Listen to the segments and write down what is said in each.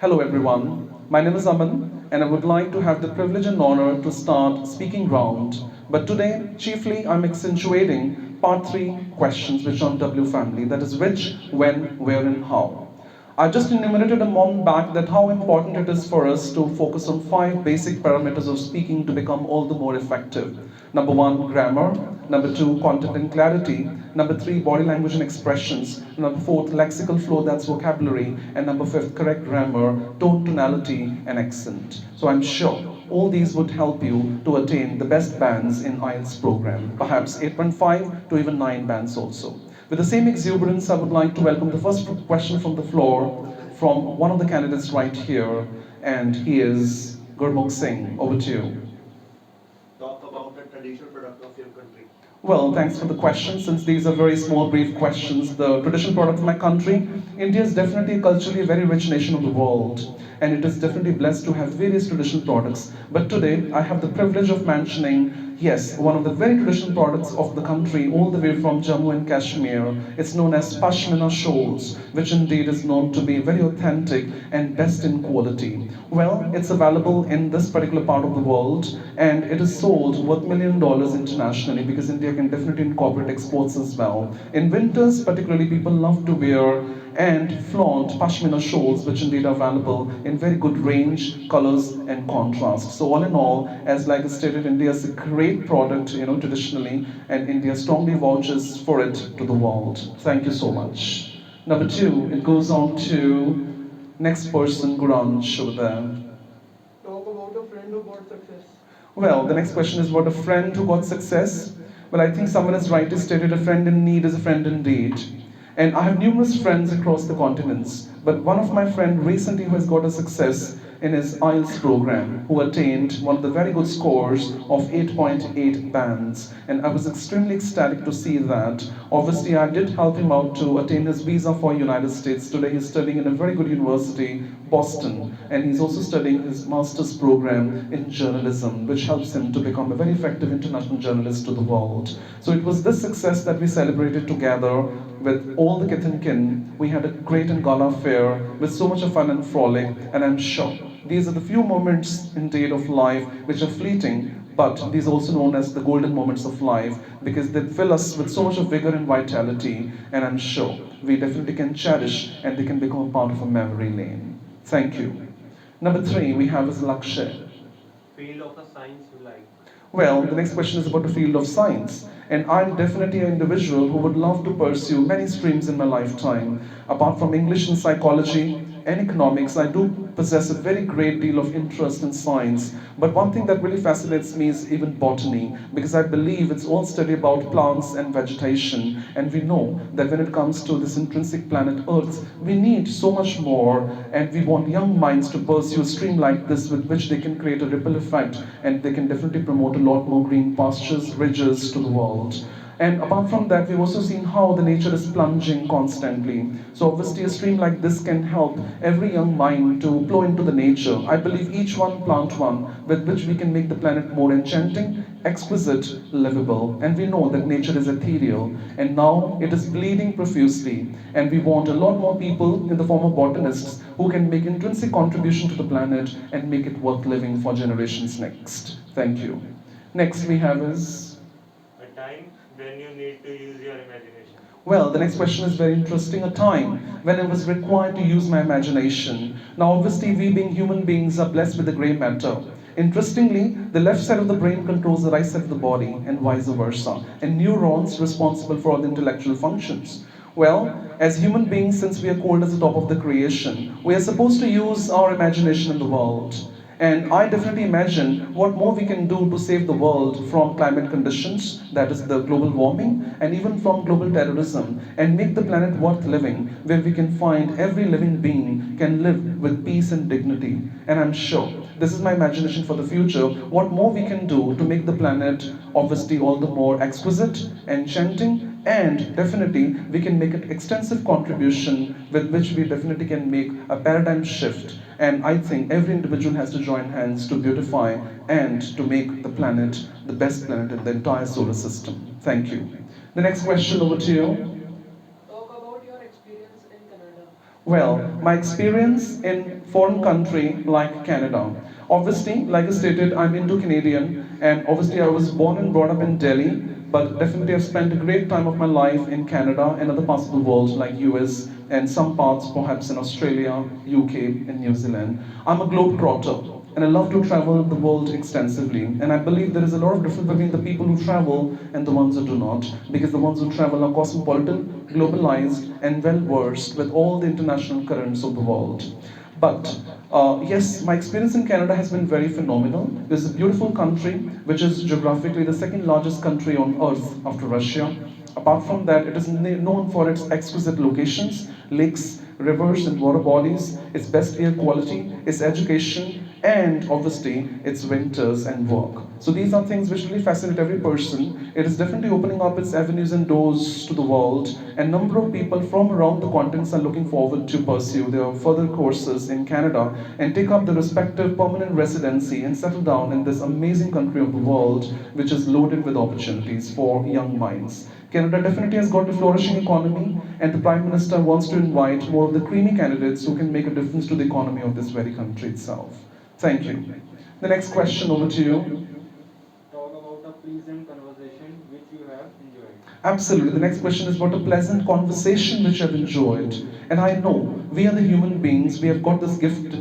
Hello everyone, my name is Aman and I would like to have the privilege and honor to start speaking round. But today, chiefly I'm accentuating part 3 questions which are on W family, that is which, when, where and how. I just enumerated a moment back that how important it is for us to focus on 5 basic parameters of speaking to become all the more effective. Number 1, grammar. Number 2, content and clarity. Number 3, body language and expressions. Number 4, lexical flow, that's vocabulary. And number 5, correct grammar, tone, tonality, and accent. So I'm sure all these would help you to attain the best bands in IELTS program, perhaps 8.5 to even 9 bands also. With the same exuberance, I would like to welcome the first question from the floor from one of the candidates right here, and he is Gurmukh Singh. Over to you. Talk about the traditional product of your country. Well, thanks for the question. Since these are very small, brief questions, the traditional product of my country, India is definitely culturally a very rich nation of the world, and it is definitely blessed to have various traditional products. But today, I have the privilege of mentioning, yes, one of the very traditional products of the country, all the way from Jammu and Kashmir. It's known as Pashmina shawls, which indeed is known to be very authentic and best in quality. Well, it's available in this particular part of the world, and it is sold worth $1 million internationally because India can definitely incorporate exports as well. In winters, particularly, people love to wear and flaunt pashmina shawls, which indeed are available in very good range, colors, and contrast. So all in all, as like I stated, India is a great product, traditionally, and India strongly vouches for it to the world. Thank you so much. Number 2, it goes on to next person, Guranj over there. Talk about a friend who got success. Well, the next question is about a friend who got success. Well, I think someone has rightly stated a friend in need is a friend indeed. And I have numerous friends across the continents, but one of my friend recently who has got a success in his IELTS program, who attained one of the very good scores of 8.8 bands. And I was extremely ecstatic to see that. Obviously, I did help him out to attain his visa for United States. Today, he's studying in a very good university, Boston, and he's also studying his master's program in journalism, which helps him to become a very effective international journalist to the world. So it was this success that we celebrated together with all the kith and kin. We had a great and gala fair with so much of fun and frolic, and I'm sure these are the few moments indeed of life which are fleeting, but these are also known as the golden moments of life because they fill us with so much of vigor and vitality, and I'm sure we definitely can cherish and they can become a part of a memory lane. Thank you. Number 3, we have is Lakshay. Field of a science you like. Well, the next question is about the field of science. And I'm definitely an individual who would love to pursue many streams in my lifetime. Apart from English and psychology and economics, I do possess a very great deal of interest in science. But one thing that really fascinates me is even botany, because I believe it's all study about plants and vegetation. And we know that when it comes to this intrinsic planet Earth, we need so much more. And we want young minds to pursue a stream like this with which they can create a ripple effect and they can definitely promote a lot more green pastures, ridges to the world. And apart from that, we've also seen how the nature is plunging constantly. So obviously a stream like this can help every young mind to flow into the nature. I believe each one plant one, with which we can make the planet more enchanting, exquisite, livable. And we know that nature is ethereal, and now it is bleeding profusely. And we want a lot more people in the form of botanists who can make intrinsic contribution to the planet and make it worth living for generations next. Thank you. Next we have is A time when you need to use your imagination. well, the next question is very interesting. A time when I was required to use my imagination. Now, obviously, we being human beings are blessed with the gray matter. Interestingly, the left side of the brain controls the right side of the body, and vice versa, and neurons responsible for all the intellectual functions. Well, as human beings, since we are called as the top of the creation, we are supposed to use our imagination in the world. And I definitely imagine what more we can do to save the world from climate conditions, that is the global warming, and even from global terrorism, and make the planet worth living, where we can find every living being can live with peace and dignity. And I'm sure this is my imagination for the future, what more we can do to make the planet obviously all the more exquisite, enchanting, and definitely we can make an extensive contribution with which we definitely can make a paradigm shift. And I think every individual has to join hands to beautify and to make the planet the best planet in the entire solar system. Thank you. The next question over to you. Talk about your experience in Canada. Well, my experience in foreign country like Canada. Obviously, like I stated, I'm Indo-Canadian, and obviously I was born and brought up in Delhi, but definitely I've spent a great time of my life in Canada and other parts of the world like US and some parts perhaps in Australia, UK, and New Zealand. I'm a globetrotter and I love to travel the world extensively. And I believe there is a lot of difference between the people who travel and the ones who do not, because the ones who travel are cosmopolitan, globalized, and well versed with all the international currents of the world. But yes, my experience in Canada has been very phenomenal. It's a beautiful country, which is geographically the second largest country on earth after Russia. Apart from that, it is known for its exquisite locations, lakes, rivers, and water bodies, its best air quality, its education, and obviously its winters and work. So these are things which really fascinate every person. It is definitely opening up its avenues and doors to the world, and number of people from around the continents are looking forward to pursue their further courses in Canada and take up the respective permanent residency and settle down in this amazing country of the world, which is loaded with opportunities for young minds. Canada definitely has got a flourishing economy, and the Prime Minister wants to invite more of the creamy candidates who can make a difference to the economy of this very country itself. Thank you. The next question over to you. Talk about a pleasant conversation which you have enjoyed. Absolutely. The next question is about a pleasant conversation which I've enjoyed. And I know we are the human beings, we have got this gift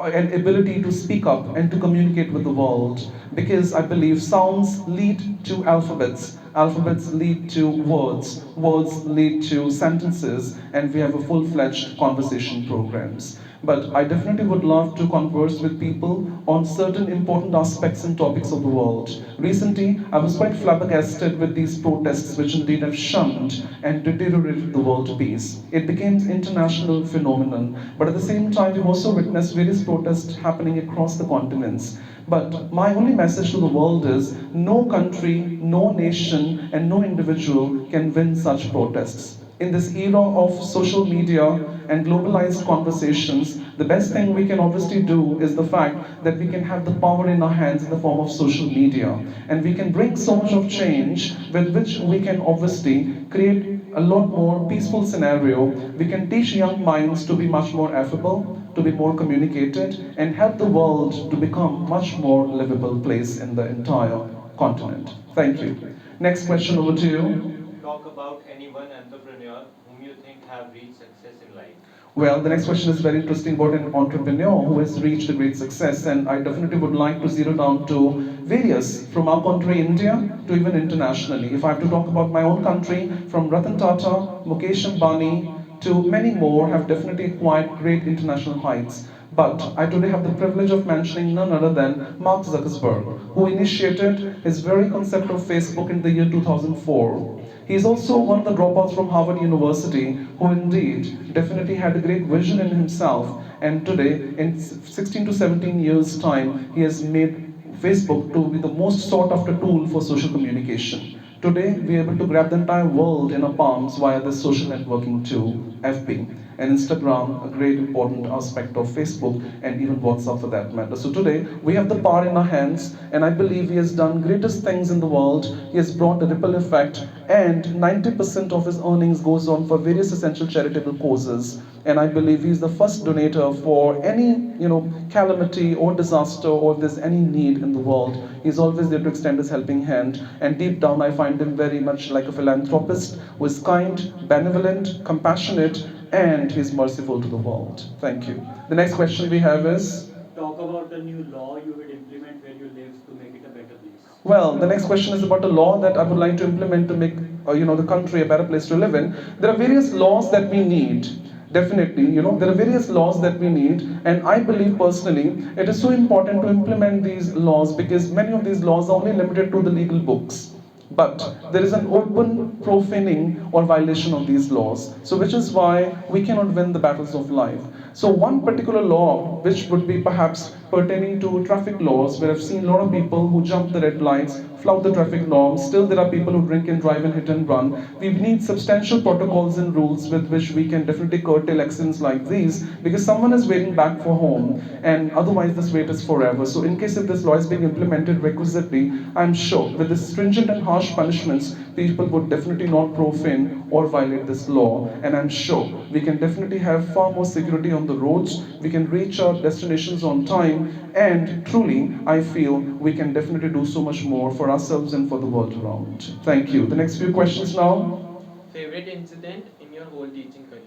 and ability to speak up and to communicate with the world, because I believe sounds lead to alphabets, alphabets lead to words, words lead to sentences, and we have a full-fledged conversation programs. But I definitely would love to converse with people on certain important aspects and topics of the world. Recently, I was quite flabbergasted with these protests which indeed have shunned and deteriorated the world peace. It became an international phenomenon, but at the same time, we've also witnessed various protests happening across the continents. But my only message to the world is no country, no nation, and no individual can win such protests. In this era of social media and globalized conversations, the best thing we can obviously do is the fact that we can have the power in our hands in the form of social media. And we can bring so much of change with which we can obviously create a lot more peaceful scenario. We can teach young minds to be much more affable, to be more communicated, and help the world to become much more livable place in the entire continent. Thank you. Next question over to you. Talk about any one entrepreneur whom you think have reached success in life. Well, the next question is very interesting about an entrepreneur who has reached a great success, and I definitely would like to zero down to various from our country, India, to even internationally. If I have to talk about my own country, from Ratan Tata, Mukesh Ambani, to many more, have definitely acquired great international heights. But I today have the privilege of mentioning none other than Mark Zuckerberg, who initiated his very concept of Facebook in the year 2004. He is also one of the dropouts from Harvard University who indeed definitely had a great vision in himself, and today in 16 to 17 years time he has made Facebook to be the most sought after tool for social communication. Today we are able to grab the entire world in our palms via this social networking tool, FB, and Instagram, a great important aspect of Facebook, and even WhatsApp for that matter. So today we have the power in our hands, and I believe he has done greatest things in the world. He has brought a ripple effect, and 90% of his earnings goes on for various essential charitable causes. And I believe he's the first donator for any calamity or disaster, or if there's any need in the world. He's always there to extend his helping hand. And deep down, I find him very much like a philanthropist who is kind, benevolent, compassionate, and he's merciful to the world. Thank you. The next question we have is. Talk about the new law you would implement where you live to make it a better place. Well, the next question is about a law that I would like to implement to make the country a better place to live in. There are various laws that we need. Definitely, there are various laws that we need, and I believe personally it is so important to implement these laws because many of these laws are only limited to the legal books. But there is an open profaning or violation of these laws. So which is why we cannot win the battles of life. So one particular law, which would be perhaps pertaining to traffic laws, where I've seen a lot of people who jump the red lights, flout the traffic norms. Still, there are people who drink and drive and hit and run. We need substantial protocols and rules with which we can definitely curtail accidents like these, because someone is waiting back for home, and otherwise this wait is forever. So, in case if this law is being implemented requisitely, I'm sure with the stringent and harsh punishments, people would definitely not profane or violate this law. And I'm sure we can definitely have far more security on the roads. We can reach our destinations on time, and truly, I feel we can definitely do so much more for ourselves and for the world around. Thank you. The next few questions now. Favorite incident in your whole teaching career?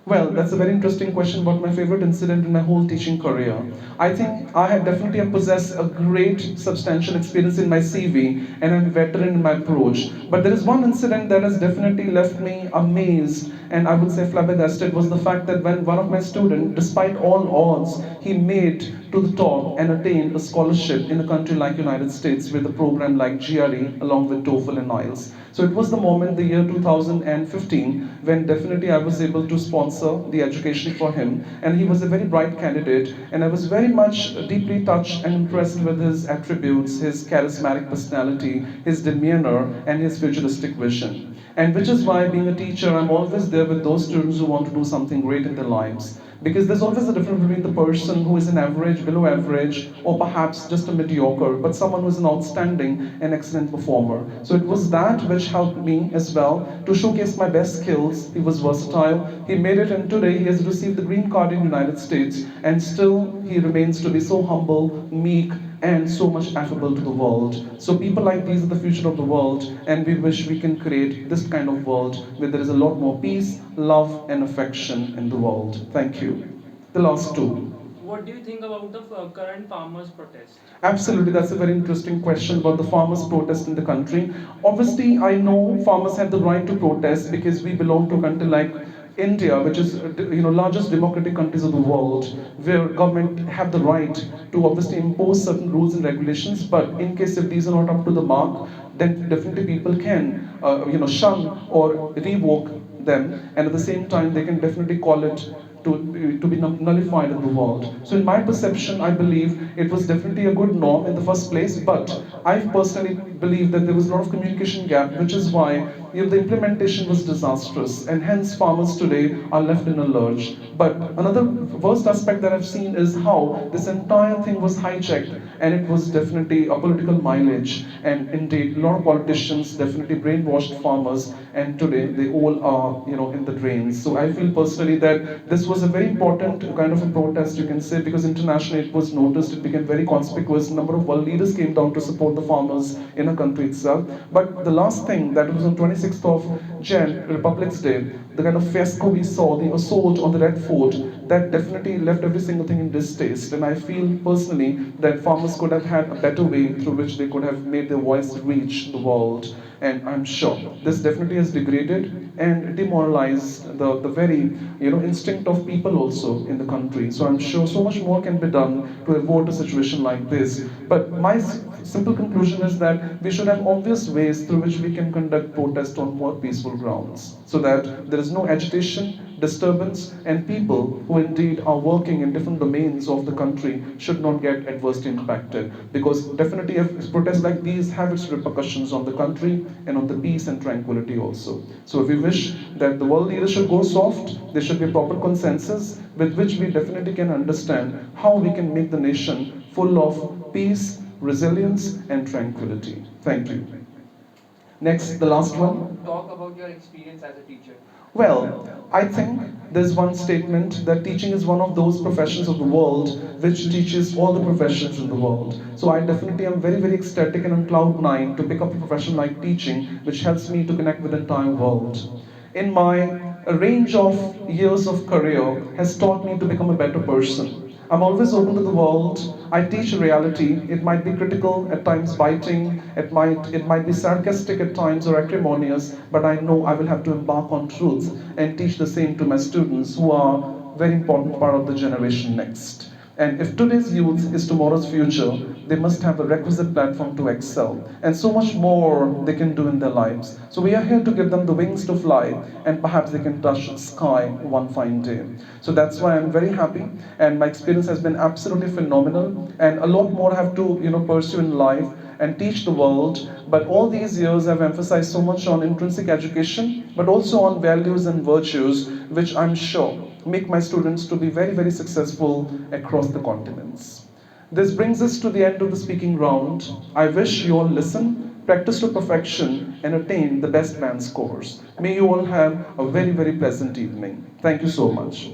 Well, that's a very interesting question about my favorite incident in my whole teaching career. I think I have definitely possessed a great substantial experience in my CV, and I'm veteran in my approach. But there is one incident that has definitely left me amazed, and I would say flabbergasted, was the fact that when one of my students, despite all odds, he made to the top and attained a scholarship in a country like United States with a program like GRE along with TOEFL and IELTS. So it was the moment, the year 2015, when definitely I was able to sponsor the education for him. And he was a very bright candidate, and I was very much deeply touched and impressed with his attributes, his charismatic personality, his demeanor, and his futuristic vision. And which is why, being a teacher, I'm always there with those students who want to do something great in their lives. Because there's always a difference between the person who is an average, below average, or perhaps just a mediocre, but someone who is an outstanding and excellent performer. So it was that which helped me as well to showcase my best skills. He was versatile, he made it, and today he has received the green card in the United States, and still he remains to be so humble, meek, and so much affable to the world. So people like these are the future of the world, and we wish we can create this kind of world where there is a lot more peace, love, and affection in the world. Thank you. The last two. What do you think about the current farmers' protest? Absolutely, that's a very interesting question about the farmers' protest in the country. Obviously, I know farmers have the right to protest because we belong to a country like India, which is largest democratic countries of the world, where government have the right to obviously impose certain rules and regulations. But in case if these are not up to the mark, then definitely people can shun or revoke them, and at the same time they can definitely call it to be nullified in the world. So in my perception, I believe it was definitely a good norm in the first place, but I personally believe that there was a lot of communication gap, which is why the implementation was disastrous, and hence farmers today are left in a lurch. But another worst aspect that I've seen is how this entire thing was hijacked, and it was definitely a political mileage. And indeed, a lot of politicians definitely brainwashed farmers, and today they all are, in the drains. So I feel personally that this was a very important kind of a protest, you can say, because internationally it was noticed, it became very conspicuous. A number of world leaders came down to support the farmers in a country itself. But the last thing, that was on 26th of Jan, Republic's Day, the kind of fiasco we saw, the assault on the Red Fort, that definitely left every single thing in distaste. And I feel personally that farmers could have had a better way through which they could have made their voice reach the world. And I'm sure this definitely has degraded and demoralized the very instinct of people also in the country. So I'm sure so much more can be done to avoid a situation like this. But my simple conclusion is that we should have obvious ways through which we can conduct protest on more peaceful grounds, so that there is no agitation, disturbance, and people who indeed are working in different domains of the country should not get adversely impacted. Because definitely if protests like these have its repercussions on the country and on the peace and tranquility also. So if we wish that the world leaders should go soft, there should be a proper consensus with which we definitely can understand how we can make the nation full of peace, resilience, and tranquility. Thank you. Next, the last one. Talk about your experience as a teacher. Well, I think there's one statement that teaching is one of those professions of the world which teaches all the professions in the world. So I definitely am very, very ecstatic and on cloud nine to pick up a profession like teaching, which helps me to connect with the entire world. In my range of years of career has taught me to become a better person. I'm always open to the world. I teach reality. It might be critical, at times biting, it might be sarcastic at times or acrimonious, but I know I will have to embark on truth and teach the same to my students who are a very important part of the generation next. And if today's youth is tomorrow's future, they must have the requisite platform to excel. And so much more they can do in their lives. So we are here to give them the wings to fly, and perhaps they can touch the sky one fine day. So that's why I'm very happy, and my experience has been absolutely phenomenal, and a lot more I have to pursue in life. and teach the world. But all these years I've emphasized so much on intrinsic education, but also on values and virtues, which I'm sure make my students to be very, very successful across the continents. This brings us to the end of the speaking round. I wish you all listen, practice to perfection, and attain the best band scores. May you all have a very, very pleasant evening. Thank you so much.